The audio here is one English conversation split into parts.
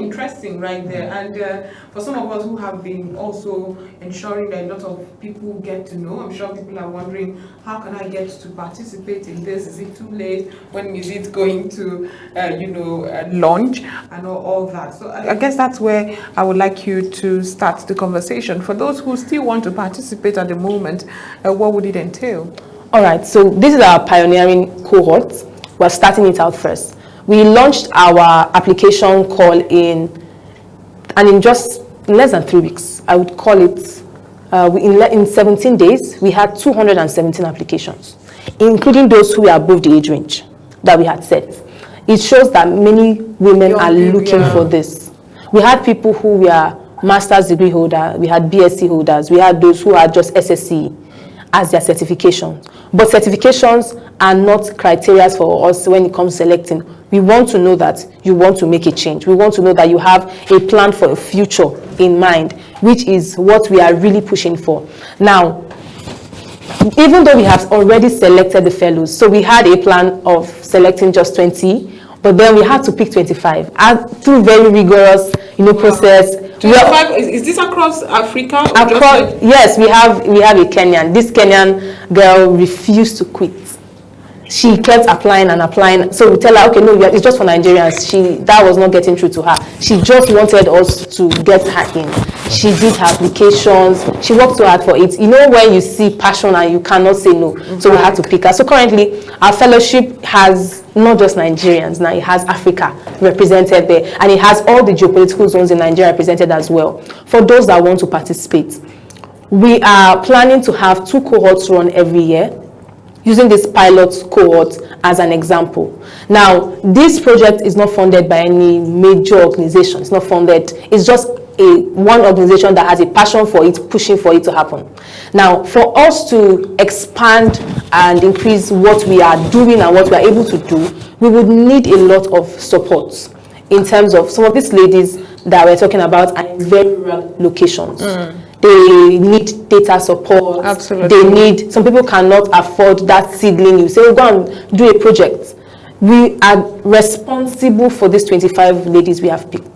interesting right there. And for some of us who have been also ensuring that a lot of people get to know, I'm sure people are wondering, how can I get to participate in this? Is it too late? When is it going to, launch and all that? So I guess that's where I would like you to start the conversation. For those who still want to participate at the moment, what would it entail? All right, so this is our pioneering cohort. We're starting it out first. We launched our application call in just less than 3 weeks. I would call it, in 17 days, we had 217 applications, including those who were above the age range that we had set. It shows that many women are looking for this. We had people who were master's degree holders, we had BSc holders, we had those who had just SSC as their certifications. But certifications are not criteria for us when it comes to selecting. We want to know that you want to make a change. We want to know that you have a plan for a future in mind, which is what we are really pushing for. Now, even though we have already selected the fellows, so we had a plan of selecting just 20, but then we had to pick 25 through very rigorous, process. 25, is this across Africa? Yes, we have a Kenyan. This Kenyan girl refused to quit. She kept applying and applying. So we tell her, okay, no, it's just for Nigerians. That was not getting through to her. She just wanted us to get her in. She did her applications. She worked so hard for it. When you see passion and you cannot say no. So we had to pick her. So currently, our fellowship has not just Nigerians. Now it has Africa represented there. And it has all the geopolitical zones in Nigeria represented as well. For those that want to participate, we are planning to have 2 cohorts run every year, using this pilot cohort as an example. Now, this project is not funded by any major organization. It's not funded. It's just one organization that has a passion for it, pushing for it to happen. Now, for us to expand and increase what we are doing and what we are able to do, we would need a lot of support in terms of some of these ladies that we're talking about are in very rural locations. They need data support. Absolutely. Some people cannot afford that seedling. You say, go and do a project. We are responsible for these 25 ladies we have picked.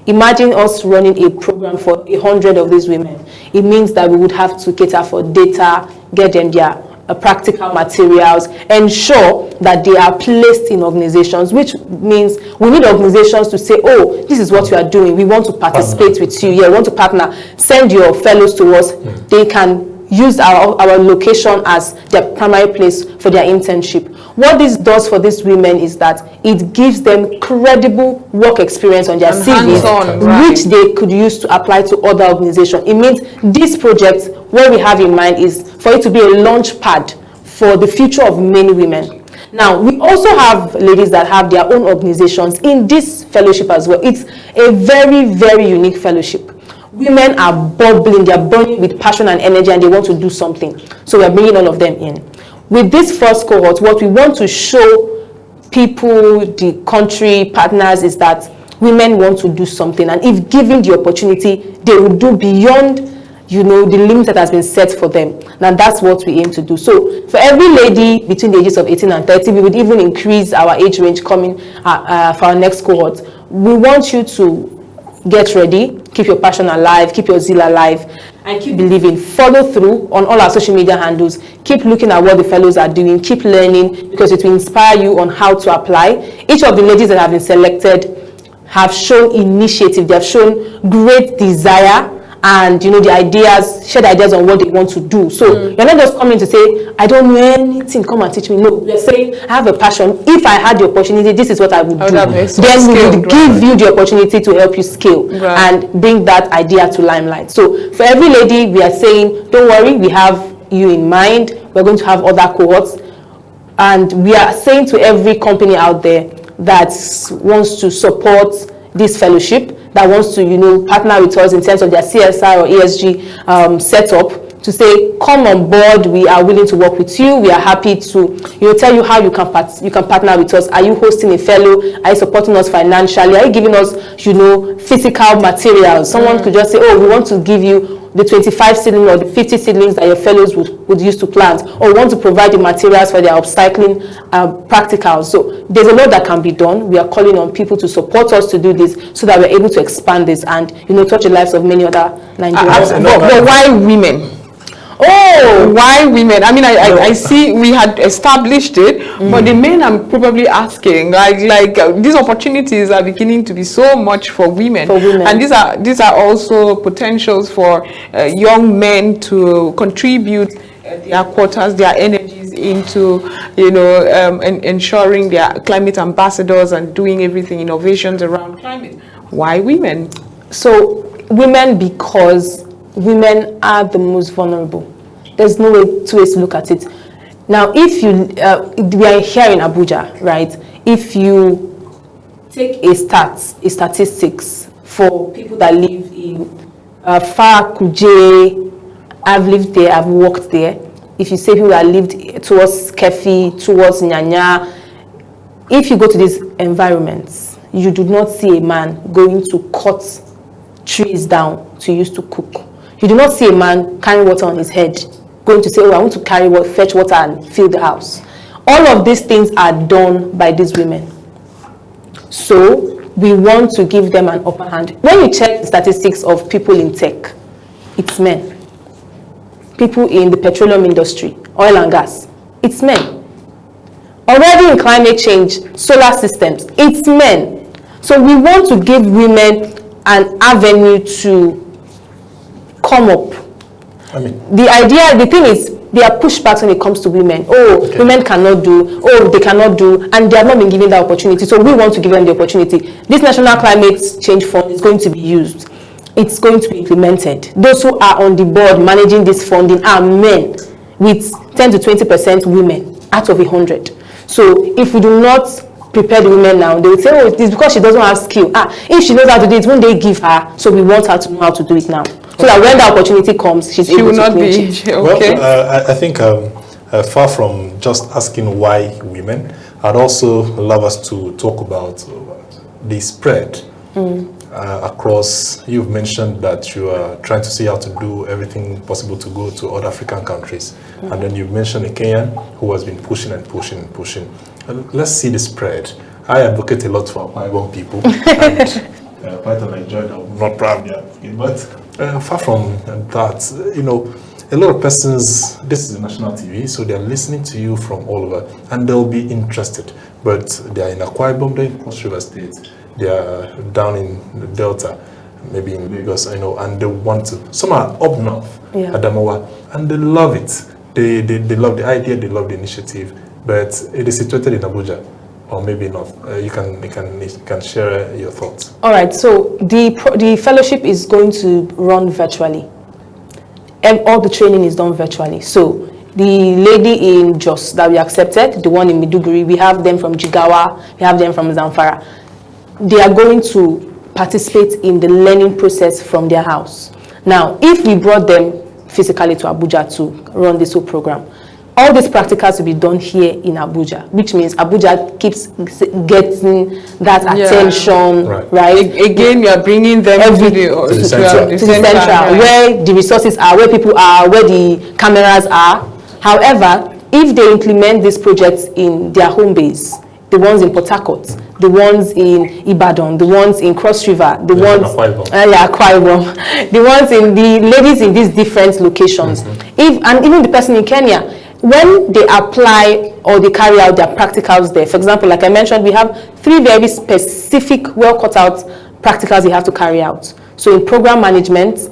Imagine us running a program for 100 of these women. It means that we would have to cater for data, get them their practical materials, ensure that they are placed in organizations, which means we need organizations to say, oh, this is what you are doing. We want to participate with you. Yeah, we want to partner. Send your fellows to us. They can use our location as their primary place for their internship. What this does for these women is that it gives them credible work experience on their CVs, which they could use to apply to other organizations. It means this project, what we have in mind is for it to be a launch pad for the future of many women. Now, we also have ladies that have their own organizations in this fellowship as well. It's a very, very unique fellowship. Women are bubbling, they're burning with passion and energy, and they want to do something. So we're bringing all of them in. With this first cohort, what we want to show people, the country partners, is that women want to do something. And if given the opportunity, they will do beyond, the limit that has been set for them. Now, that's what we aim to do. So for every lady between the ages of 18 and 30, we would even increase our age range coming for our next cohort. We want you to get ready, keep your passion alive, keep your zeal alive, and keep believing. Follow through on all our social media handles. Keep looking at what the fellows are doing. Keep learning, because it will inspire you on how to apply. Each of the ladies that have been selected have shown initiative. They have shown great desire, and the ideas, share the ideas on what they want to do. So you're not just coming to say, I don't know anything, come and teach me. No, you're saying, I have a passion. If I had the opportunity, this is what I would do. Then we would give you the opportunity to help you scale and bring that idea to limelight. So for every lady, we are saying, don't worry, we have you in mind. We're going to have other cohorts. And we are saying to every company out there that wants to support this fellowship, that wants to, partner with us in terms of their CSR or ESG setup, to say, come on board, we are willing to work with you, we are happy to, tell you how you can partner with us. Are you hosting a fellow? Are you supporting us financially? Are you giving us, physical materials? Someone could just say, oh, we want to give you the 25 seedlings or the 50 seedlings that your fellows would use to plant, or want to provide the materials for their upcycling practicals. So there's a lot that can be done. We are calling on people to support us to do this so that we're able to expand this and, touch the lives of many other Nigerians. But why women? Oh, why women? I mean, I see we had established it, but the men I'm probably asking, like these opportunities are beginning to be so much for women. And these are also potentials for young men to contribute their quotas, their energies into, ensuring they are climate ambassadors and doing everything, innovations around climate. Why women? So women, because women are the most vulnerable. There's no way, two ways to look at it. Now, if you, we are here in Abuja, right? If you take statistics for people that live in Far Kuje, I've lived there, I've worked there. If you say people that lived towards Kefi, towards Nyanya, if you go to these environments, you do not see a man going to cut trees down to use to cook. You do not see a man carrying water on his head, going to say, oh, I want to fetch water and fill the house. All of these things are done by these women. So we want to give them an upper hand. When you check the statistics of people in tech, it's men. People in the petroleum industry, oil and gas, it's men. Already in climate change, solar systems, it's men. So we want to give women an avenue to come up. I mean, the thing is, there are pushbacks when it comes to women. Oh, okay. Women cannot do, oh, they cannot do, and they have not been given that opportunity. So we want to give them the opportunity. This National Climate Change Fund is going to be used. It's going to be implemented. Those who are on the board managing this funding are men, with 10 to 20% women out of 100. So if we do not prepare the women now, they will say, oh, it's because she doesn't have skill. If she knows how to do it, when they give her, so we want her to know how to do it now. So that when the opportunity comes, she able will to not be okay. Well, I think far from just asking why women, I'd also love us to talk about the spread across. You've mentioned that you are trying to see how to do everything possible to go to other African countries, and then you've mentioned a Kenyan who has been pushing and pushing and pushing. Let's see the spread. I advocate a lot for my young people, and Python I enjoyed. I'm not proud yet, but far from that, a lot of persons, this is a national TV, so they're listening to you from all over, and they'll be interested. But they're in Akwa Ibom, they're in Cross River State, they are down in the Delta, maybe in Lagos, and they want to. Some are up north, Adamawa, and they love it. They love the idea, they love the initiative, but it is situated in Abuja. Or maybe not. You can share your thoughts. All right. So the fellowship is going to run virtually. And all the training is done virtually. So the lady in Jos that we accepted, the one in Maiduguri, we have them from Jigawa, we have them from Zamfara. They are going to participate in the learning process from their house. Now, if we brought them physically to Abuja to run this whole program, all these practicals will be done here in Abuja, which means Abuja keeps getting that attention, right? Again, you are bringing them to the center, where the resources are, where people are, where the cameras are. However, if they implement these projects in their home base, the ones in Port Harcourt, the ones in Ibadan, the ones in Cross River, the ones in the ladies in these different locations, and even the person in Kenya, when they apply or they carry out their practicals there, for example, like I mentioned, we have 3 very specific, well cut out practicals you have to carry out. So in program management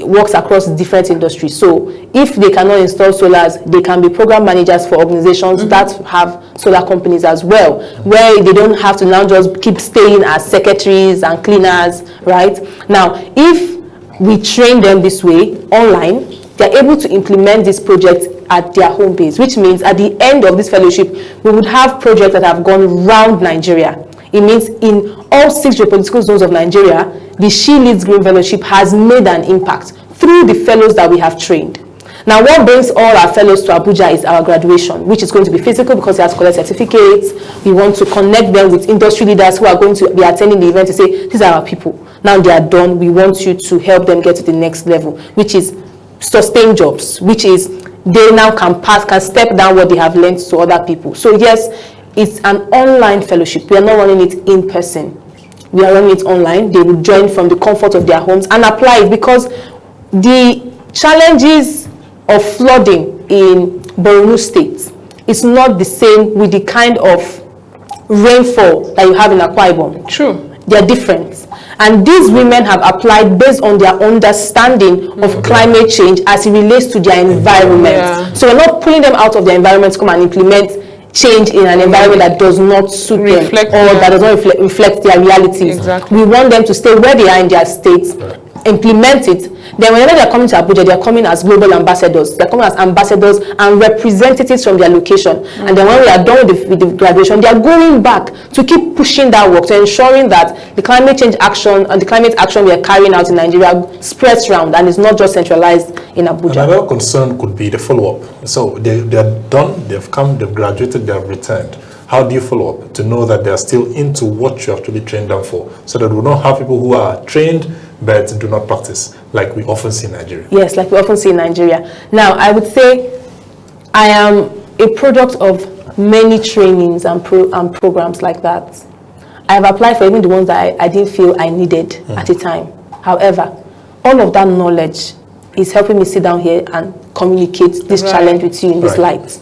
works across different industries. So if they cannot install solars, they can be program managers for organizations that have solar companies as well, where they don't have to now just keep staying as secretaries and cleaners, right? Now, if we train them this way online, they're able to implement this project at their home base, which means at the end of this fellowship, we would have projects that have gone round Nigeria. It means in all 6 geopolitical zones of Nigeria, the She Leads Green Fellowship has made an impact through the fellows that we have trained. Now, what brings all our fellows to Abuja is our graduation, which is going to be physical because they have to collect certificates. We want to connect them with industry leaders who are going to be attending the event to say, these are our people. Now they are done. We want you to help them get to the next level, which is sustain jobs, which is they now can step down what they have learned to other people. So yes, it's an online fellowship. We are not running it in person. We are running it online. They will join from the comfort of their homes and apply it, because the challenges of flooding in Borno State is not the same with the kind of rainfall that you have in Akwa Ibom. True. They are different. And these women have applied based on their understanding of climate change as it relates to their environment. Yeah. So we're not pulling them out of their environment to come and implement change in an environment that does not suit them or that does not reflect their realities. Exactly. We want them to stay where they are in their states, implement it. Then whenever they're coming to Abuja, they're coming as global ambassadors. They're coming as ambassadors and representatives from their location. And then when we are done with the graduation, they are going back to keep pushing that work, to ensuring that the climate change action and the climate action we are carrying out in Nigeria spreads around and is not just centralized in Abuja. Another concern could be the follow-up. So they are done, they've come, they've graduated, they have returned. How do you follow up to know that they are still into what you actually trained them for, so that we don't have people who are trained but do not practice, like we often see in Nigeria? Yes, like we often see in Nigeria. Now, I would say I am a product of many trainings and programs like that. I have applied for even the ones that I didn't feel I needed at the time. However, all of that knowledge is helping me sit down here and communicate this challenge with you in this light.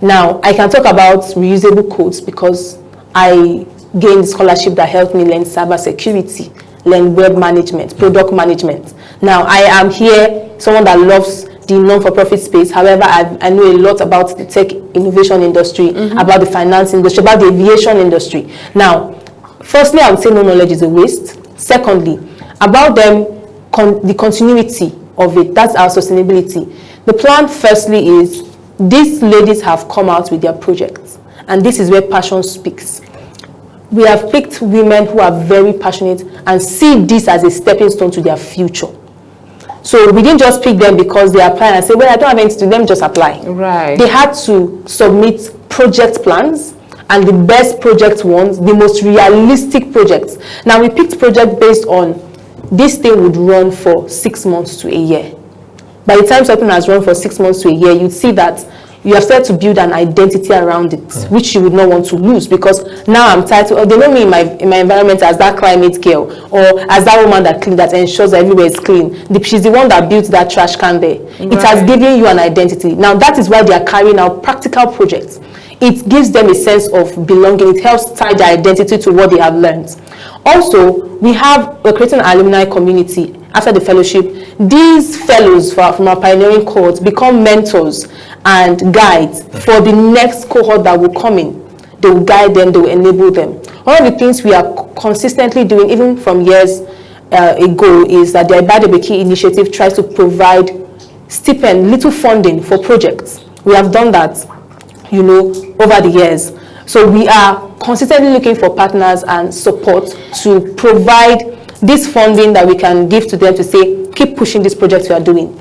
Now, I can talk about reusable codes because I gained scholarship that helped me learn cybersecurity, learn web management, product management. Now, I am here, someone that loves the non-for-profit space. However, I know a lot about the tech innovation industry, about the finance industry, about the aviation industry. Now, firstly, I would say no knowledge is a waste. Secondly, about them, the continuity of it, that's our sustainability. The plan, firstly, is these ladies have come out with their projects, and this is where passion speaks. We have picked women who are very passionate and see this as a stepping stone to their future. So we didn't just pick them because they apply and say, well, I don't have anything to do, let me just apply. Right. They had to submit project plans, and the best project ones, the most realistic projects. Now, we picked project based on this thing would run for 6 months to a year. By the time something has run for 6 months to a year, you'd see that you have started to build an identity around it, which you would not want to lose, because now I'm titled, they know me in my environment as that climate girl, or as that woman that ensures that everywhere is clean. She's the one that built that trash can there. Right. It has given you an identity. Now, that is why they are carrying out practical projects. It gives them a sense of belonging. It helps tie their identity to what they have learned. Also, we're creating an alumni community. After the fellowship, these fellows from our pioneering cohorts become mentors and guides for the next cohort that will come in. They will guide them, they will enable them. One of the things we are consistently doing, even from years ago, is that the Ibadebeki initiative tries to provide stipend, little funding for projects. We have done that, over the years. So we are consistently looking for partners and support to provide this funding that we can give to them to say, keep pushing this project you are doing.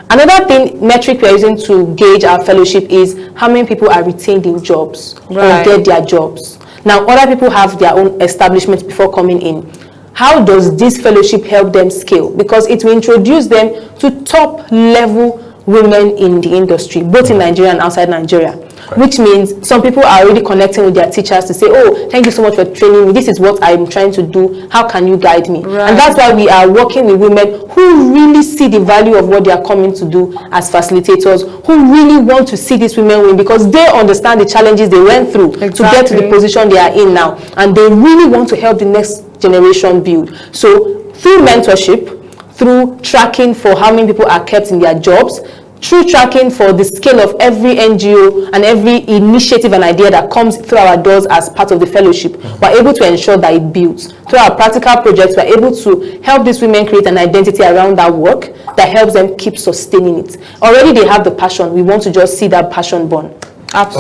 Another metric we are using to gauge our fellowship is how many people are retained in jobs or get their jobs. Now, other people have their own establishments before coming in. How does this fellowship help them scale? Because it will introduce them to top level women in the industry, both in Nigeria and outside Nigeria. Which means some people are already connecting with their teachers to say, oh, thank you so much for training me. This is what I'm trying to do. How can you guide me? Right. And that's why we are working with women who really see the value of what they are coming to do as facilitators, who really want to see these women win because they understand the challenges they went through to get to the position they are in now. And they really want to help the next generation build. So through mentorship, through tracking for how many people are kept in their jobs, through tracking for the scale of every NGO and every initiative and idea that comes through our doors as part of the fellowship, we're able to ensure that it builds. Through our practical projects, we're able to help these women create an identity around that work that helps them keep sustaining it. Already they have the passion. We want to just see that passion born. Absolutely.